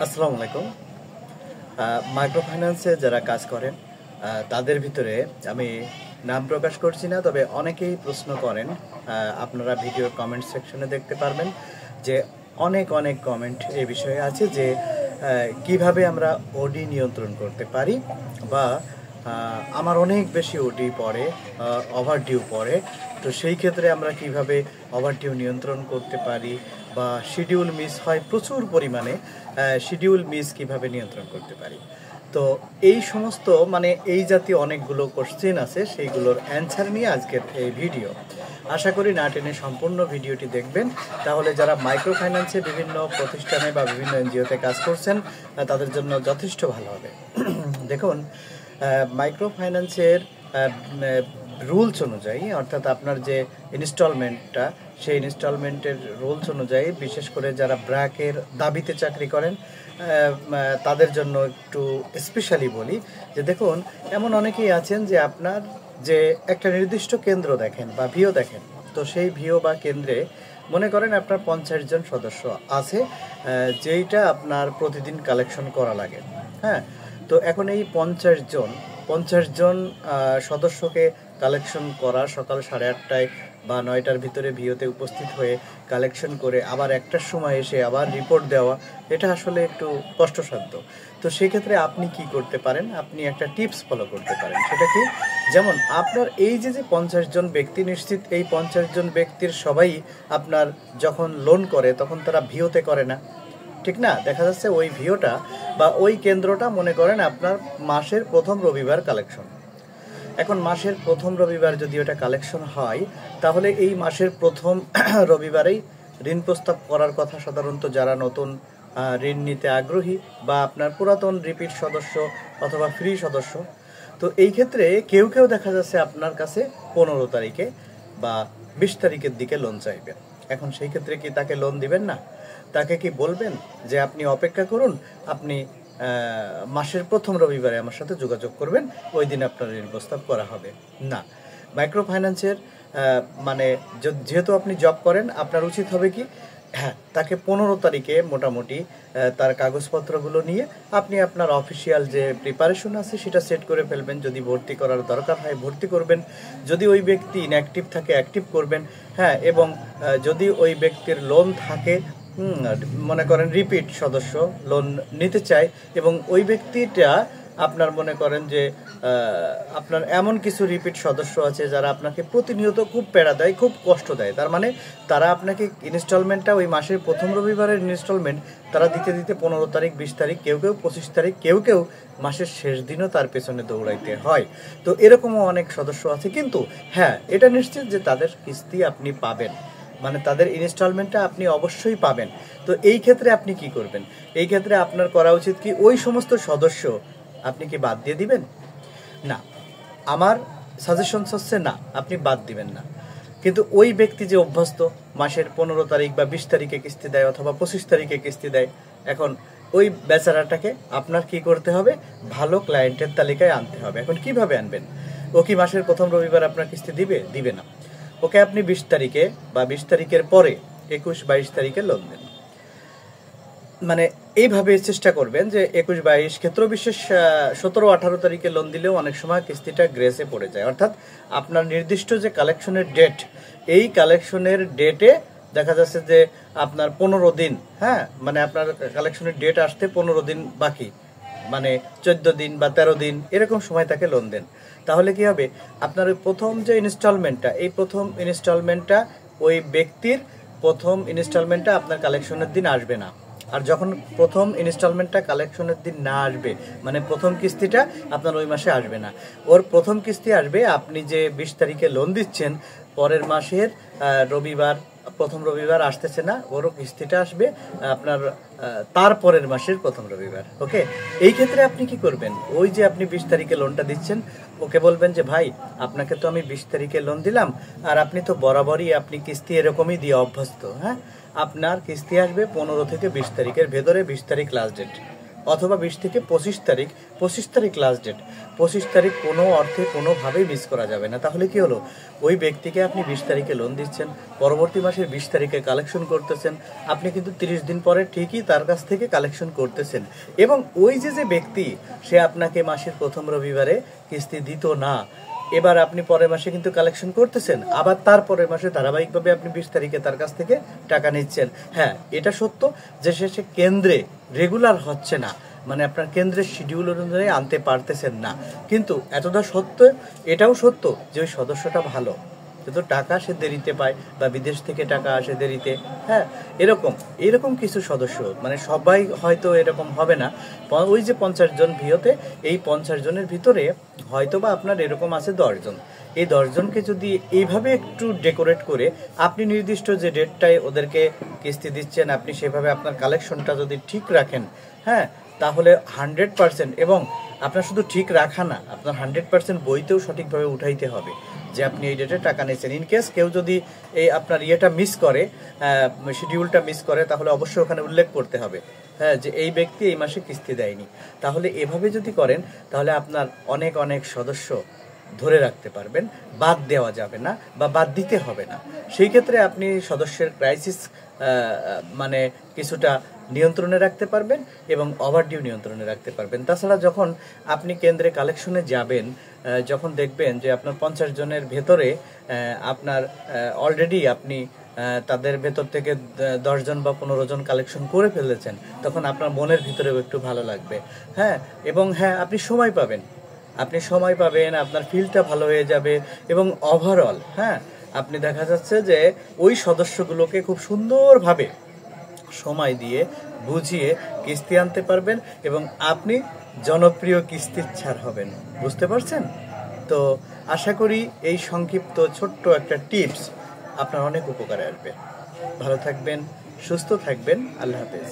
আসসালামু আলাইকুম। মাইক্রো ফাইন্যান্সে যারা কাজ করেন তাদের ভিতরে আমি নাম প্রকাশ করছি না, তবে অনেকেই প্রশ্ন করেন। আপনারা ভিডিওর কমেন্ট সেকশনে দেখতে পারবেন যে অনেক অনেক কমেন্ট এই বিষয়ে আছে যে কিভাবে আমরা ওডি নিয়ন্ত্রণ করতে পারি, বা আমার অনেক বেশি ওডি পড়ে, ওভারডিউ পড়ে, তো সেই ক্ষেত্রে আমরা কিভাবে ওভারডিউ নিয়ন্ত্রণ করতে পারি, বা শিডিউল মিস হয় প্রচুর পরিমাণে, শিডিউল মিস কিভাবে নিয়ন্ত্রণ করতে পারি। তো এই সমস্ত এই জাতীয় অনেকগুলো কোশ্চেন আছে, সেইগুলোর অ্যান্সার নিয়ে আজকের এই ভিডিও। আশা করি না টেনে সম্পূর্ণ ভিডিওটি দেখবেন, তাহলে যারা মাইক্রো ফাইন্যান্সে বিভিন্ন প্রতিষ্ঠানে বা বিভিন্ন এনজিওতে কাজ করছেন তাদের জন্য যথেষ্ট ভালো হবে। দেখুন, মাইক্রো ফাইন্যান্সের রুলস অনুযায়ী, অর্থাৎ আপনার যে ইনস্টলমেন্টটা, সেই ইনস্টলমেন্টের রুলস অনুযায়ী, বিশেষ করে যারা ব্র্যাকের দাবিতে চাকরি করেন তাদের জন্য একটু স্পেশালি বলি যে দেখুন, এমন অনেকেই আছেন যে আপনার যে একটা নির্দিষ্ট কেন্দ্র দেখেন বা ভিও দেখেন, তো সেই ভিও বা কেন্দ্রে মনে করেন আপনার 50 জন সদস্য আছে, যেইটা আপনার প্রতিদিন কালেকশন করা লাগে। হ্যাঁ, তো এখন এই 50 জন সদস্যকে কালেকশন করা, সকাল 8:30টায় বা 9টার ভিতরে ভিওতে উপস্থিত হয়ে কালেকশন করে আবার 1টার সময় এসে আবার রিপোর্ট দেওয়া, এটা আসলে একটু কষ্টসাধ্য। তো সেক্ষেত্রে আপনি কি করতে পারেন, আপনি একটা টিপস ফলো করতে পারেন। সেটা কি? যেমন আপনার এই যে 50 জন ব্যক্তি, নিশ্চিত এই 50 জন ব্যক্তির সবাই আপনার যখন লোন করে তখন তারা ভিওতে করে না, ঠিক না? দেখা যাচ্ছে ওই ভিওটা বা ওই কেন্দ্রটা মনে করেন আপনার মাসের প্রথম রবিবার কালেকশন। এখন মাসের প্রথম রবিবার যদি ওটা কালেকশন হয়, তাহলে এই মাসের প্রথম রবিবারেই ঋণ প্রস্তাব করার কথা সাধারণত যারা নতুন ঋণ নিতে আগ্রহী, বা আপনার পুরাতন রিপিট সদস্য অথবা ফ্রি সদস্য। তো এই ক্ষেত্রে কেউ কেউ দেখা যাচ্ছে আপনার কাছে 15 তারিখে বা 20 তারিখের দিকে লোন চাইবেন। এখন সেই ক্ষেত্রে কি তাকে লোন দিবেন না? তাকে কি বলবেন যে আপনি অপেক্ষা করুন, আপনি মাসের প্রথম রবিবারে আমার সাথে যোগাযোগ করবেন, ওই দিন আপনার ঋণ প্রস্তাব করা হবে? না। মাইক্রো ফাইন্যান্সের যেহেতু আপনি জব করেন, আপনার উচিত হবে কি, হ্যাঁ, তাকে 15 তারিখে মোটামুটি তার কাগজপত্রগুলো নিয়ে আপনি আপনার অফিসিয়াল যে প্রিপারেশন আছে সেটা সেট করে ফেলবেন। যদি ভর্তি করার দরকার হয় ভর্তি করবেন, যদি ওই ব্যক্তি ইনঅ্যাক্টিভ থাকে অ্যাক্টিভ করবেন। হ্যাঁ, এবং যদি ওই ব্যক্তির লোন থাকে, মনে করেন রিপিট সদস্য লোন নিতে চায়, এবং ওই ব্যক্তিটা আপনার মনে করেন যে আপনার এমন কিছু রিপিট সদস্য আছে যারা আপনাকে প্রতিনিয়ত খুব প্যারা দেয়, খুব কষ্ট দেয়, তার মানে তারা আপনাকে ইনস্টলমেন্টটা ওই মাসের প্রথম রবিবারের ইনস্টলমেন্ট তারা দিতে দিতে 15 তারিখ, 20 তারিখ, কেউ কেউ 25 তারিখ, কেউ কেউ মাসের শেষ দিনও তার পেছনে দৌড়াইতে হয়। তো এরকমও অনেক সদস্য আছে, কিন্তু হ্যাঁ, এটা নিশ্চিত যে তাদের কিস্তি আপনি পাবেন, তাদের ইনস্টলমেন্টটা আপনি অবশ্যই পাবেন। তো এই ক্ষেত্রে আপনি কি করবেন? এই ক্ষেত্রে আপনার করা উচিত কি, ওই সমস্ত সদস্য আপনি কি বাদ দিয়ে দিবেন? না, আমার সাজেশন হচ্ছে না, আপনি বাদ দিবেন না। কিন্তু ওই ব্যক্তি যে অভ্যস্ত মাসের 15 তারিখ বা 20 তারিখে কিস্তি দেয় অথবা 25 তারিখে কিস্তি দেয়, এখন ওই বেচারাটাকে আপনার কি করতে হবে, ভালো ক্লায়েন্টের তালিকায় আনতে হবে। এখন কিভাবে আনবেন? ও কি মাসের প্রথম রবিবার আপনার কিস্তি দিবে না। ওকে আপনি 20 তারিখে বা 20 তারিখের পরে 21-22 তারিখে লোন দেন। এইভাবে চেষ্টা করবেন যে 21-22, ক্ষেত্র বিশেষ 17-18 তারিখে লোন দিলেও অনেক সময় কিস্তিটা গ্রেসে পড়ে যায়। অর্থাৎ আপনার নির্দিষ্ট যে কালেকশনের ডেট, এই কালেকশনের ডেটে দেখা যাচ্ছে যে আপনার 15 দিন, হ্যাঁ, আপনার কালেকশনের ডেট আসতে 15 দিন বাকি, 14 দিন বা 13 দিন এরকম সময় তাকে লোন দেন। তাহলে কি হবে, আপনার ওই প্রথম যে ইনস্টলমেন্টটা, এই প্রথম ইনস্টলমেন্টটা ওই ব্যক্তির প্রথম ইনস্টলমেন্টটা আপনার কালেকশনের দিন আসবে না। আর যখন প্রথম ইনস্টলমেন্টটা কালেকশনের দিন না আসবে, প্রথম কিস্তিটা আপনার ওই মাসে আসবে না, ওর প্রথম কিস্তি আসবে আপনি যে 20 তারিখে লোন দিচ্ছেন, পরের মাসের রবিবার, প্রথম রবিবার আসতেছে না, ওরও কিস্তিটা আসবে আপনার তারপরের মাসের প্রথম রবিবার। ওকে, এই ক্ষেত্রে আপনি কি করবেন, ওই যে আপনি 20 তারিখে লোনটা দিচ্ছেন, ওকে বলবেন যে ভাই, আপনাকে তো আমি 20 তারিখে লোন দিলাম, আর আপনি তো বরাবরই আপনি কিস্তি এরকমই দিয়ে অভ্যস্ত। হ্যাঁ, আপনার কিস্তি আসবে 15 থেকে 20 তারিখের ভেতরে, 20 তারিখ লাস্ট ডেট। অথবা 20 থেকে 25 তারিখ, 25 তারিখ লাস্ট ডেট। 25 তারিখ কোনো অর্থে কোনোভাবেই মিস করা যাবে না। তাহলে কি হলো, ওই ব্যক্তিকে আপনি 20 তারিখে লোন দিচ্ছেন, পরবর্তী মাসের 20 তারিখে কালেকশন করতেছেন, আপনি কিন্তু 30 দিন পরে ঠিকই তার কাছ থেকে কালেকশন করতেছেন। এবং ওই যে ব্যক্তি, সে আপনাকে মাসের প্রথম রবিবারে কিস্তি দিত না, এবার আপনি পরের মাসে কিন্তু কালেকশন করতেছেন, আবার তার পরের মাসে ধারাবাহিকভাবে আপনি 20 তারিখে তার কাছ থেকে টাকা নিচ্ছেন। হ্যাঁ, এটা সত্য যে সে কেন্দ্রে রেগুলার হচ্ছে না, মানে আপনার কেন্দ্রের শিডিউল অনুযায়ী আনতে পারতেছেন না। কিন্তু এতটা সত্য, এটাও সত্য যে ওই সদস্যটা ভালো, কিন্তু টাকা সে দেরিতে পায় বা বিদেশ থেকে টাকা আসে দেরিতে। হ্যাঁ, এরকম কিছু সদস্য, মানে সবাই হয়তো এরকম হবে না। ওই যে 50 জন ভিওতে, এই 50 জনের ভিতরে হয়তো বা আপনার এরকম আছে 10 জন। এই 10 জনকে যদি এইভাবে একটু ডেকোরেট করে আপনি নির্দিষ্ট যে ডেটটায় ওদেরকে কিস্তি দিচ্ছেন, আপনি সেভাবে আপনার কালেকশনটা যদি ঠিক রাখেন, হ্যাঁ, তাহলে 100%, এবং আপনার শুধু ঠিক রাখা না, আপনার 100% বইতেও সঠিকভাবে উঠাইতে হবে যে আপনি এই ডেটে টাকা নিয়েছেন। ইনকেস কেউ যদি এই আপনার ইয়েটা মিস করে, শিডিউলটা মিস করে, তাহলে অবশ্যই ওখানে উল্লেখ করতে হবে, হ্যাঁ, যে এই ব্যক্তি এই মাসে কিস্তি দেয়নি। তাহলে এভাবে যদি করেন, তাহলে আপনার অনেক অনেক সদস্য ধরে রাখতে পারবেন, বাদ দেওয়া যাবে না বা বাদ দিতে হবে না। সেই ক্ষেত্রে আপনি সদস্যের ক্রাইসিস মানে কিছুটা নিয়ন্ত্রণে রাখতে পারবেন এবং ওভারডিউ নিয়ন্ত্রণে রাখতে পারবেন। তাছাড়া যখন আপনি কেন্দ্রে কালেকশনে যাবেন, যখন দেখবেন যে আপনার 50 জনের ভেতরে আপনার অলরেডি আপনি তাদের ভেতর থেকে 10 জন বা 15 জন কালেকশন করে ফেলেছেন, তখন আপনার মনের ভিতরেও একটু ভালো লাগবে। হ্যাঁ, এবং হ্যাঁ, আপনি সময় পাবেন, আপনার ফিলটা ভালো হয়ে যাবে, এবং ওভারঅল হ্যাঁ, আপনি দেখা যাচ্ছে যে ওই সদস্যগুলোকে খুব সুন্দরভাবে সময় দিয়ে বুঝিয়ে কিস্তি আনতে পারবেন এবং আপনি জনপ্রিয় কিস্তির ছাড় হবেন। বুঝতে পারছেন তো? আশা করি এই সংক্ষিপ্ত ছোট্ট একটা টিপস আপনার অনেক উপকারে আসবে। ভালো থাকবেন, সুস্থ থাকবেন, আল্লাহ হাফেজ।